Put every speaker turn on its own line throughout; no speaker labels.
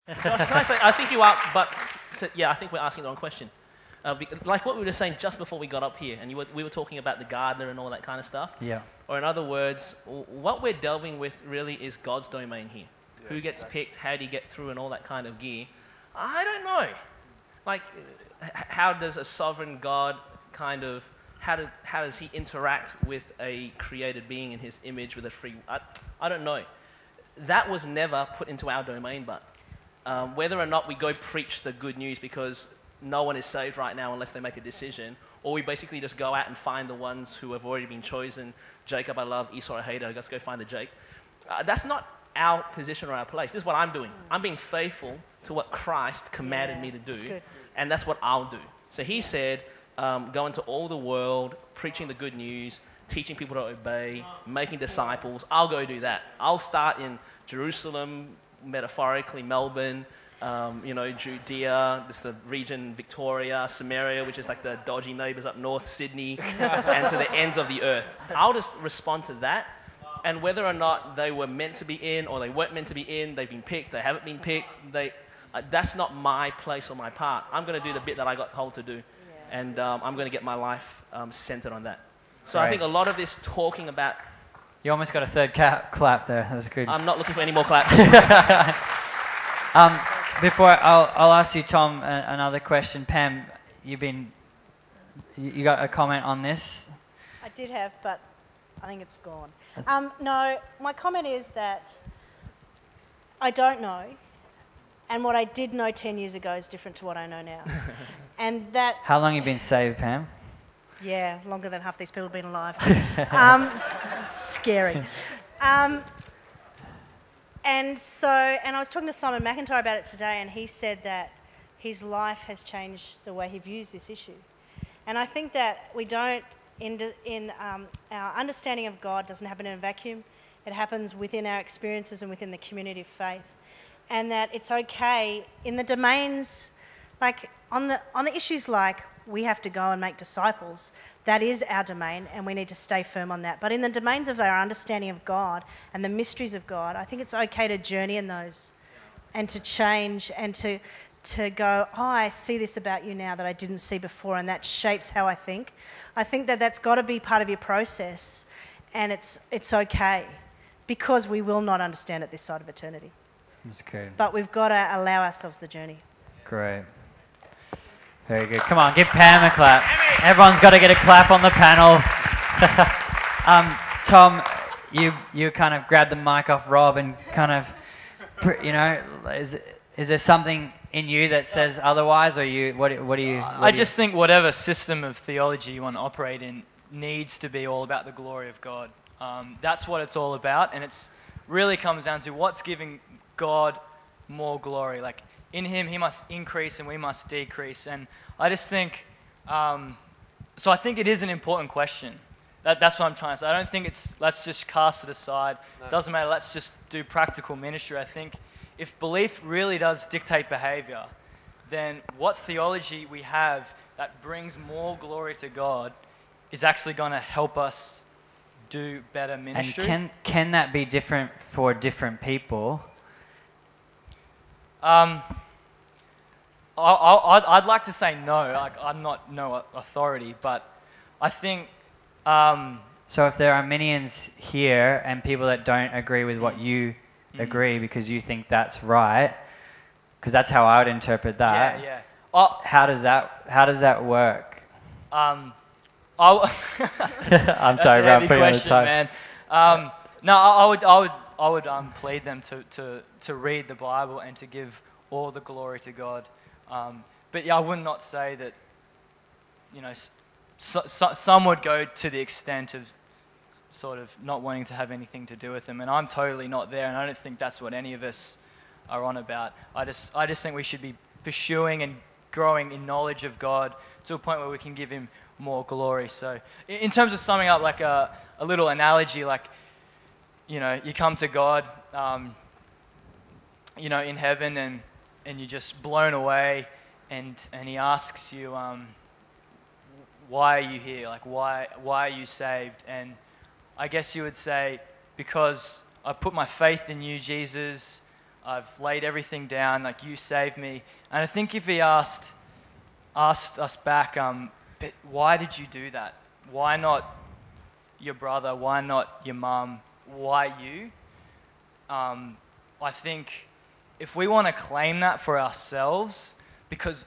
Josh, can I say, I think you are, but I think we're asking the wrong question. Like what we were saying just before we got up here, and we were talking about the gardener and all that kind of stuff.
Yeah.
Or in other words, what we're delving with really is God's domain here. Yeah, who gets picked, how do you get through, and all that kind of gear. I don't know. Like, how does a sovereign God kind of, how does he interact with a created being in his image with a free, I don't know. That was never put into our domain, but whether or not we go preach the good news because no one is saved right now unless they make a decision, or we basically just go out and find the ones who have already been chosen. Jacob I love, Esau I hate, let's go find the Jake. That's not our position or our place. This is what I'm doing. I'm being faithful to what Christ commanded me to do, and that's what I'll do. So he said, go into all the world, preaching the good news, teaching people to obey, making disciples. I'll go do that. I'll start in Jerusalem, metaphorically Melbourne, Judea, this the region Victoria, Samaria, which is like the dodgy neighbors up north, Sydney, and to the ends of the earth. I'll just respond to that, and whether or not they were meant to be in or they weren't meant to be in, they've been picked, they haven't been picked, that's not my place or my part. I'm going to do the bit that I got told to do, and I'm going to get my life centered on that. So I think a lot of this talking about...
You almost got a third clap there. That was good.
I'm not looking for any more claps.
Before I'll ask you, Tom, another question. Pam, you got a comment on this?
I did have, but I think it's gone. No, my comment is that I don't know, and what I did know 10 years ago is different to what I know now. And that...
How long have you been saved, Pam?
Yeah, longer than half these people have been alive. Scary. And I was talking to Simon McIntyre about it today, and he said that his life has changed the way he views this issue. And I think that we don't, our understanding of God doesn't happen in a vacuum. It happens within our experiences and within the community of faith. And that it's okay in the domains, like on the issues like we have to go and make disciples, that is our domain, and we need to stay firm on that. But in the domains of our understanding of God and the mysteries of God, I think it's okay to journey in those and to change and to go, oh, I see this about you now that I didn't see before, and that shapes how I think. I think that that's got to be part of your process, and it's okay, because we will not understand it this side of eternity.
That's good. But
we've got to allow ourselves the journey.
Great. Very good. Come on, give Pam a clap. Everyone's got to get a clap on the panel. Tom, you kind of grabbed the mic off Rob and kind of, is there something in you that says otherwise, or what do you?
I just think whatever system of theology you want to operate in needs to be all about the glory of God. That's what it's all about, and it's really comes down to what's giving God more glory. Like, in him, he must increase and we must decrease. And I just think, so I think it is an important question. That's what I'm trying to say. I don't think it's, let's just cast it aside. No. Doesn't matter, let's just do practical ministry. I think if belief really does dictate behavior, then what theology we have that brings more glory to God is actually going to help us do better ministry.
And can that be different for different people?
I'd like to say no. I'm not no authority, but I think...
So if there are minions here and people that don't agree with what you agree because you think that's right, because that's how I would interpret that.
Yeah.
How does that work?
I'm
sorry about putting you on the time.
Man. No, I would plead them to read the Bible and to give all the glory to God. But yeah, I would not say that, some would go to the extent of sort of not wanting to have anything to do with them, and I'm totally not there, and I don't think that's what any of us are on about. I just think we should be pursuing and growing in knowledge of God to a point where we can give him more glory. So in terms of summing up, like a little analogy, like, you come to God, in heaven, and you're just blown away, and he asks you, why are you here? Like, why are you saved? And I guess you would say, because I put my faith in you, Jesus. I've laid everything down, like you saved me. And I think if he asked us back, but why did you do that? Why not your brother? Why not your mum? Why you? I think if we want to claim that for ourselves, because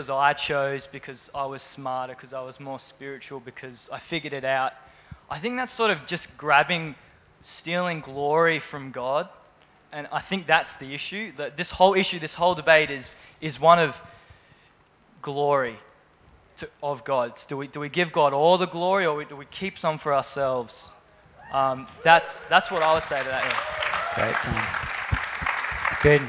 I chose, because I was smarter, because I was more spiritual, because I figured it out, I think that's sort of just stealing glory from God. And I think that's the issue. That this whole debate is one of glory of God. Do we give God all the glory, or do we keep some for ourselves? That's what I would say to that. Yeah.
Great time. It's good.